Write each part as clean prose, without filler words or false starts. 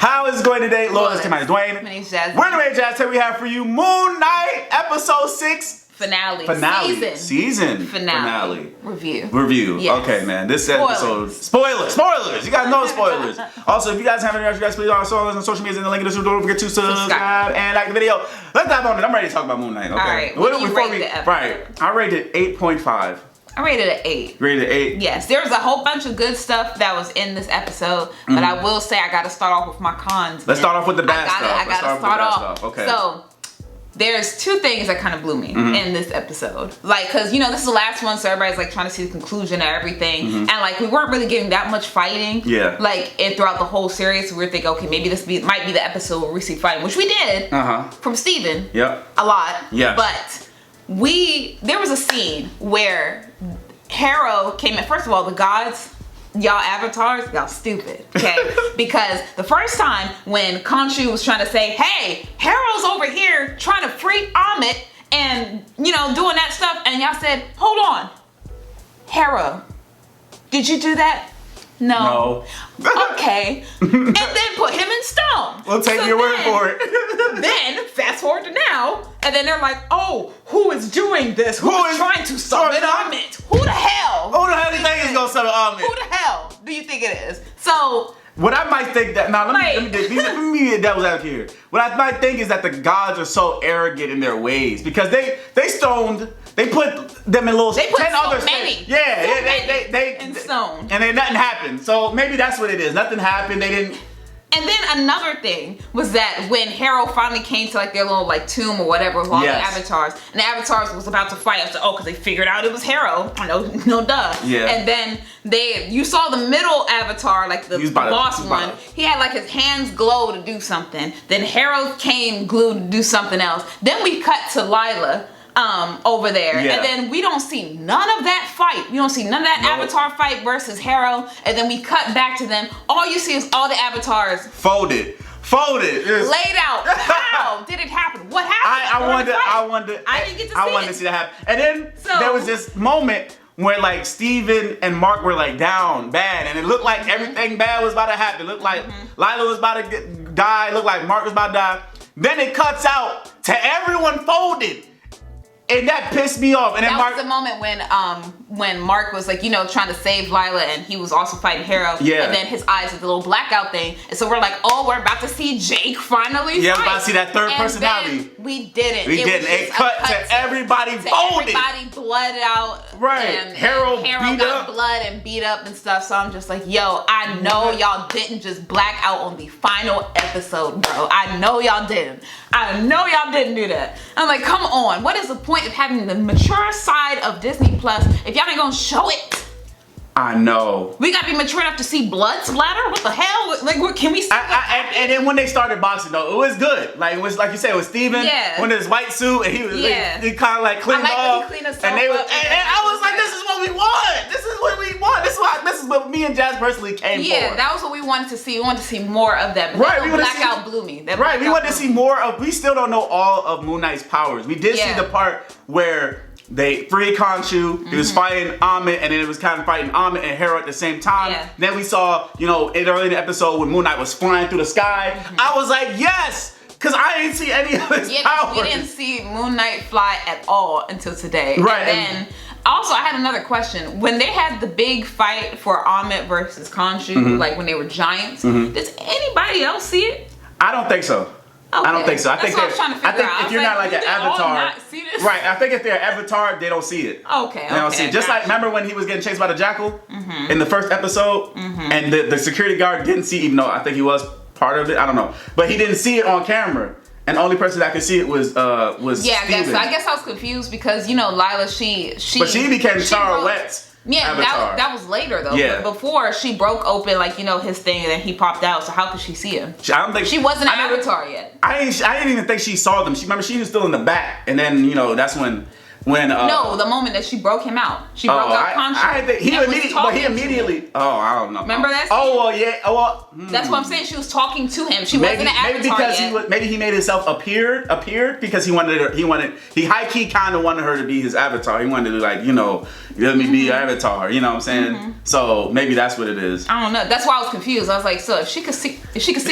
How is it going today? Lord, my name is Dwayne. My name is Jazz. We're Dwayne N Jazz. Today we have for you Moon Knight episode 6. Finale. Season. Finale. Review. Yes. Okay, man. This episode. Spoilers. You guys know spoilers. Also, if you guys haven't, you guys please follow us on social media in the link in the description. Don't forget to subscribe and like the video. Let's dive on it. I'm ready to talk about Moon Knight. Okay. All right. What do you rate the episode? Right. I rated 8.5. I rated it 8. Rated 8? Yes, there was a whole bunch of good stuff that was in this episode, but I will say I got to start off with my cons. Let's start off with the bad stuff. I got to start off. Okay. So, there's two things that kind of blew me in this episode. Like, because, you know, this is the last one, so everybody's, like, trying to see the conclusion of everything. And, like, we weren't really getting that much fighting. Yeah. Like, throughout the whole series, we were thinking, okay, maybe this might be the episode where we see fighting, which we did from Steven. Yep. A lot. Yeah. But there was a scene where Harrow came in. First of all, the gods, y'all avatars, y'all stupid, okay? Because the first time when Khonshu was trying to say, hey, Harrow's over here trying to free Amit and, you know, doing that stuff, and y'all said, hold on, Harrow, did you do that? No. Okay. And then put him in stone. We'll take your word for it. Then, fast forward to now, and then they're like, oh, who is doing this? Who is trying to summon Amit? Who the hell? Who the hell do you think is going to summon Amit? Who the hell do you think it is? So, what I might think that, now let me be the devil's advocate here. What I might think is that the gods are so arrogant in their ways because they put them in little 10 other states. Yeah, they in stone. And then nothing happened. So maybe that's what it is. Nothing happened. They didn't. And then another thing was that when Harrow finally came to like their little like tomb or whatever with all the avatars, and the avatars was about to fight, I was like, oh, because they figured out it was Harrow. I know, no duh. Yeah. And then you saw the middle avatar, like the boss one. He had like his hands glow to do something. Then Harrow came glued to do something else. Then we cut to Lila. Over there, and then we don't see none of that fight. We don't see none of that avatar fight versus Harrow, and then we cut back to them. All you see is all the avatars folded, laid out. How did it happen? What happened? I didn't get to see I wanted to see that happen. And then there was this moment where like Steven and Mark were like down bad, and it looked like everything bad was about to happen. It looked like Lila was about to die. It looked like Mark was about to die. Then it cuts out to everyone folded. And that pissed me off. And then that was the moment when Mark was like, you know, trying to save Lila, and he was also fighting Harrow. Yeah. And then his eyes did the little blackout thing, and so we're like, oh, we're about to see Jake finally fight. Yeah, we're about to see that third personality. Then we didn't. It cut to everybody folded. Everybody blood out. Right. And Harrow got blood and beat up and stuff. So I'm just like, yo, I know y'all didn't just black out on the final episode, bro. I know y'all didn't. I know y'all didn't do that. I'm like, come on. What is the point of having the mature side of Disney Plus if y'all ain't gonna show it? I know. We gotta be mature enough to see blood splatter? What the hell? Like, what can we see? And then when they started boxing, though, it was good. Like, it was like you said, it was Steven in his white suit, and he was he kind of like cleaned off. He cleaned himself and I was like, this is what we want. This is what we want. This is what me and Jazz personally came for. Yeah, that was what we wanted to see. We wanted to see more of that. But right, blackout blew me. We wanted to see more of. We still don't know all of Moon Knight's powers. We did see the part where they freed Khonshu, he was fighting Amit, and then it was kind of fighting Amit and Harrow at the same time. Yeah. Then we saw, you know, early in the episode when Moon Knight was flying through the sky. I was like, yes! Because I didn't see any of his powers. We didn't see Moon Knight fly at all until today. Right. And then, also, I had another question. When they had the big fight for Amit versus Khonshu, like when they were giants, does anybody else see it? I don't think so. Okay. I don't think so. I think if you're not like an avatar, right? I think if they're an avatar, they don't see it. Okay. They don't see it. Just like remember when he was getting chased by the jackal in the first episode, and the security guard didn't see, even though I think he was part of it. I don't know, but he didn't see it on camera, and the only person that could see it was Steven. I guess I was confused because you know Lila, she became Charlotte's. Yeah, that was later though. Yeah. But before she broke open like you know his thing and then he popped out. So how could she see him? I don't think she wasn't an avatar yet. I didn't even think she saw them. She was still in the back, and then you know that's when no, the moment that she broke him out. She broke out Khonshu. He immediately. Oh, I don't know. Remember that? Oh, well, yeah. Oh, well. That's what I'm saying. She was talking to him. She wasn't an avatar yet. Maybe he made himself appeared because he high key kind of wanted her to be his avatar. He wanted to let me be your avatar. You know what I'm saying? So maybe that's what it is. I don't know. That's why I was confused. I was like, so if she could see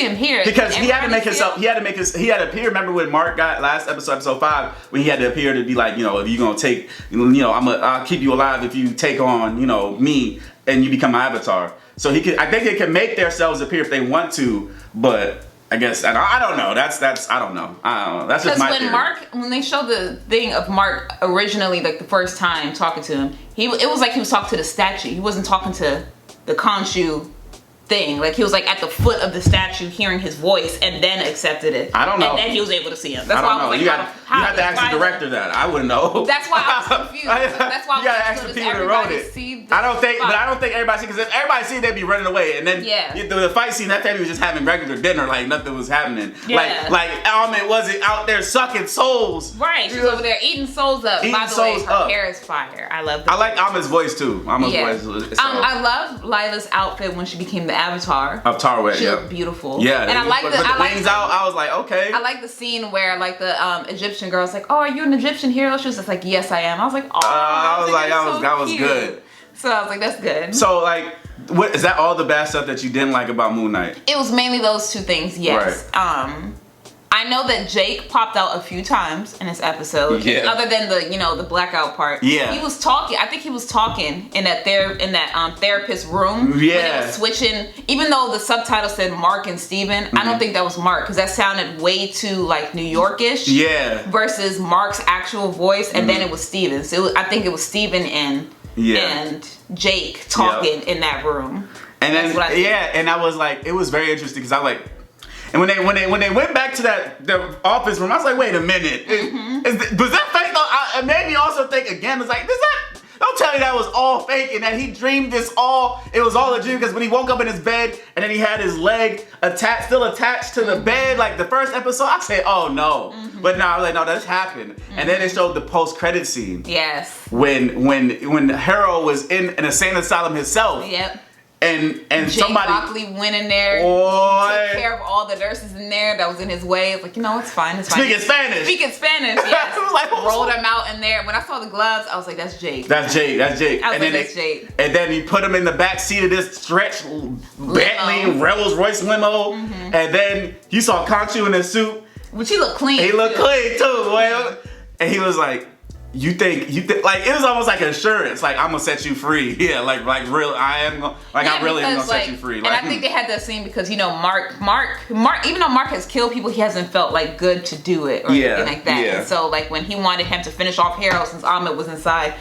him here, because he had to appear. Remember when Mark got last episode 5, when he had to appear to be like, if you're gonna take, I'll keep you alive if you take on, me and you become my avatar. So I think they can make themselves appear if they want to, but I guess I don't know. I don't know. That's just my theory. When they showed the thing of Mark originally, like the first time talking to him, it was like he was talking to the statue. He wasn't talking to the Khonshu thing. Like he was like at the foot of the statue hearing his voice and then accepted it. I don't know. And then he was able to see him. That's why I was like, you have to ask the director that. I wouldn't know. That's why I was confused. That's why you gotta ask the people that wrote it. I don't think everybody see, because if everybody see, they'd be running away. And then the fight scene, that family was just having regular dinner, like nothing was happening. Yeah. Like Almond wasn't out there sucking souls. Right. She was over there eating souls up. By the way, her hair is fire. I love it. I like Almond's voice too. Voice. I love Lila's outfit when she became the avatar. Of Tarway, she looked beautiful. Yeah, and I like the wings out. I was like, okay. I like the scene where like the Egyptian girl's like, "Oh, are you an Egyptian hero?" She was just like, "Yes, I am." I was like, "Oh." That was good. So I was like, "That's good." So like, what is that? All the bad stuff that you didn't like about Moon Knight? It was mainly those two things. Yes. Right. I know that Jake popped out a few times in this episode. Yeah. Other than the blackout part. Yeah. He was talking. I think he was talking in that therapist room. Yeah. When it was switching. Even though the subtitle said Mark and Steven, I don't think that was Mark, because that sounded way too like New Yorkish. Yeah. Versus Mark's actual voice, and then it was Steven. So I think it was Steven and Jake talking in that room. And and I was like, it was very interesting because I like. And when they went back to the office room, I was like, wait a minute, was that fake though? It made me also think again. It's like, don't tell me that was all fake and that he dreamed it was all a dream, because when he woke up in his bed and then he had his leg still attached to the bed like the first episode, I said, oh no. But no, I was like, no, that's happened. And then they showed the post-credit scene. Yes. When Harold was in an insane asylum himself. Yep. And somebody LOCKLEY went in there, took care of all the nurses in there that was in his way. It's like, it's fine. Speaking Spanish, yes. Like, rolled him out in there. When I saw the gloves, I was like, that's Jake. That's Jake. I was like, that's Jake. And then he put him in the back seat of this stretch Bentley Rolls Royce limo. And then you saw Khonshu in his suit. Which he looked clean. He looked clean too. And he was like, You think like it was almost like insurance, like I'm gonna set you free. Yeah, like real I really am gonna set you free. Like, and I think they had that scene because Mark, even though Mark has killed people, he hasn't felt like good to do it or anything like that. Yeah. And so like when he wanted him to finish off Harold since Ahmed was inside,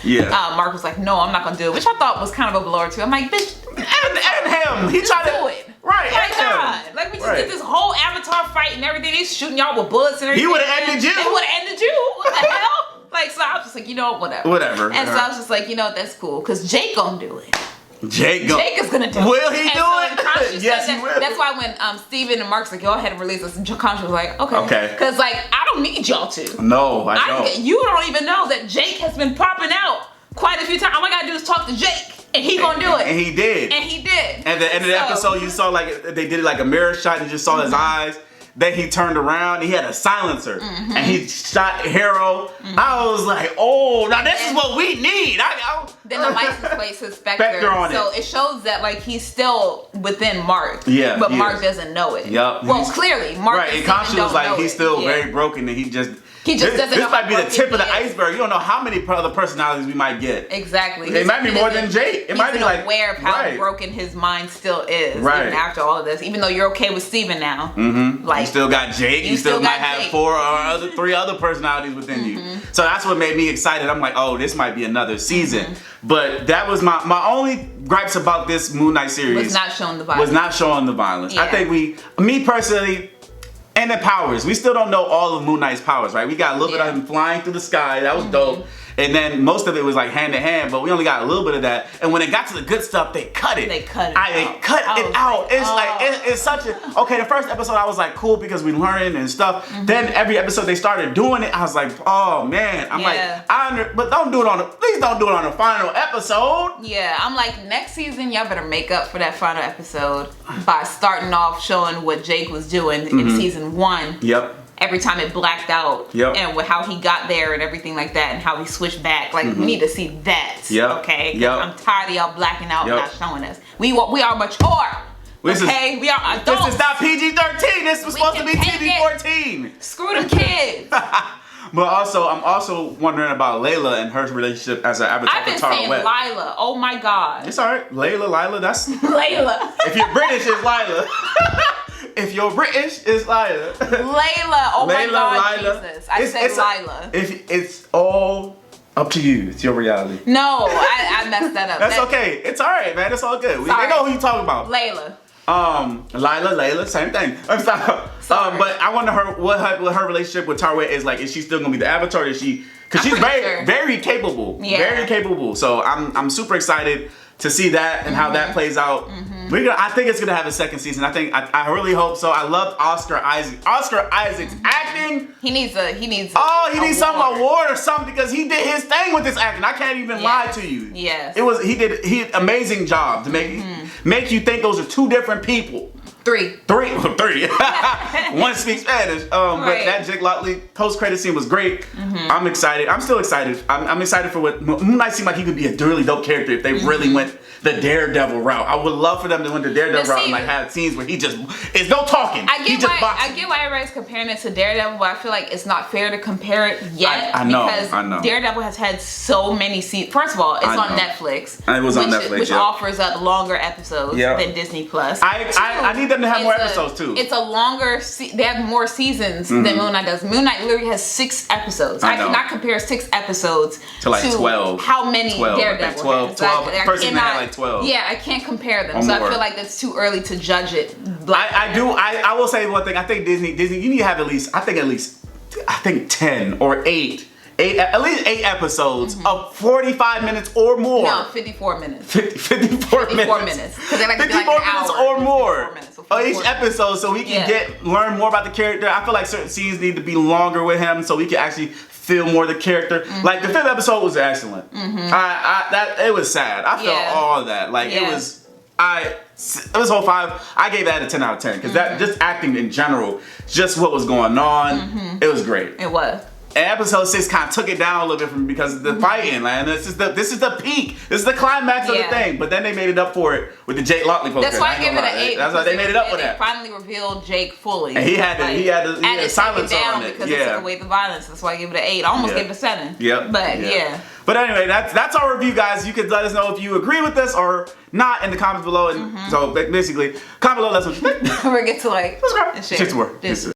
Mark was like, no, I'm not gonna do it, which I thought was kind of a blower too. I'm like, bitch, and him, he tried to do it. Right. My God. Like we just did this whole Avatar fight and everything. He's shooting y'all with bullets and everything. He would have ended you. He would have ended you. What the hell? Like, so I was just like, whatever. Whatever. And so I was just like, that's cool. Because Jake gonna do it. Jake is gonna do it. Will he do it? Yes, he will. That's why when Steven and Mark's like, go ahead and release us, and Khonshu was like, okay. Because like, I don't need y'all to. No, I don't. You don't even know that Jake has been popping out quite a few times. All I gotta do is talk to Jake. And he gonna do it. And he did. And at the end of the episode, you saw like, they did like a mirror shot and you just saw his eyes. Then he turned around, he had a silencer, and he shot Harold. I was like, oh, now this is what we need. Then the license plate says Spectre on it. So it shows that like he's still within Mark. Yeah. But Mark doesn't know it. Yep. Well, clearly, Mark and Khonshu was like, he's still very broken, and he just doesn't know. This might be the tip of the iceberg. You don't know how many other personalities we might get. Exactly. It might be more than Jake. It might be like aware of how broken his mind still is. Right. Even after all of this, even though you're okay with Steven now. Like you still got Jake. You still might have 3 other personalities within you. So that's what made me excited. I'm like, oh, this might be another season. But that was my only gripes about this Moon Knight series. Was not showing the violence. Yeah. I think me personally. And the powers. We still don't know all of Moon Knight's powers, right? We got a little bit of him flying through the sky. That was dope. and then most of it was like hand to hand, but we only got a little bit of that. And when it got to the good stuff, they cut it. They cut it out. They cut it out. It's like it's such a okay. The first episode I was like cool because we learning and stuff. Then every episode they started doing it. I was like, oh man. I'm like, but don't do it please don't do it on the final episode. Yeah, I'm like, next season y'all better make up for that final episode by starting off showing what Jake was doing in season 1. Yep. Every time it blacked out, and with how he got there and everything like that, and how he switched back. Like we need to see that. Okay. I'm tired of y'all blacking out and not showing us. We are mature. Okay, we are adults. This is not PG-13. This was supposed to be TV-14. Screw them kids. But also, I'm also wondering about Layla and her relationship as an avatar for Tara I've been saying Lila. Oh my God. It's alright. Lila, that's... Layla. If you're British, it's Lila. If you're British, it's Lila. Layla. Oh my God, Lila. Jesus. I said Lila. It's all up to you. It's your reality. No, I messed that up. That's okay. It's alright, man. It's all good. They know who you're talking about. Layla. Layla, same thing. I'm sorry. But I wonder what her relationship with Tara is like. Is she still gonna be the avatar? Is she? Because she's very capable. Yeah. Very capable. So I'm super excited to see that and how that plays out. I think it's gonna have a second season. I really hope so. I love Oscar Isaac. Oscar Isaac's acting. He needs some award or something because he did his thing with this acting. I can't even lie to you. Yes. He did amazing job to make you think those are two different people. Three. One speaks Spanish. But that Jake Lockley post-credit scene was great. I'm excited. I'm still excited. I'm excited for what Moon Knight seemed like he could be a really dope character if they really went the Daredevil route. I would love for them to went the Daredevil route and like have scenes where he just is no talking. I get why everybody's comparing it to Daredevil, but I feel like it's not fair to compare it yet. I know. Daredevil has had so many seasons. First of all, it's on Netflix. It was on Netflix, which offers up longer episodes than Disney Plus. I need them to have more episodes too. It's a longer. They have more seasons than Moon Knight does. Moon Knight literally has 6 episodes. I cannot compare 6 episodes to like 12. How many Daredevil has? 12. Person had like 12. Yeah, I can't compare them. So I feel like that's too early to judge it. I will say one thing. I think Disney, you need to have at least 10 or 8. At least 8 episodes of 45 minutes or more. No, 54 minutes. 54 minutes. Because they like 54 like minutes or more. Each episode, so we can learn more about the character. I feel like certain scenes need to be longer with him, so we can actually feel more of the character. Like the 5th episode was excellent. It was sad. I felt all of that. Like it was whole 5. I gave that a 10 out of 10 because that just acting in general, just what was going on, it was great. It was. And episode 6 kind of took it down a little bit from because of the fighting, man. This is the peak. This is the climax of the thing. But then they made it up for it with the Jake Lockley post. That's why I give it an 8. That's why they made it up for that. They finally revealed Jake fully. And he had to silence on it. Because it took away the violence. That's why I gave it an 8. I almost gave it a 7. Yep. But yeah. But anyway, that's our review, guys. You can let us know if you agree with this or not in the comments below. And so basically, comment below. That's what you think. We're get to like subscribe. Share.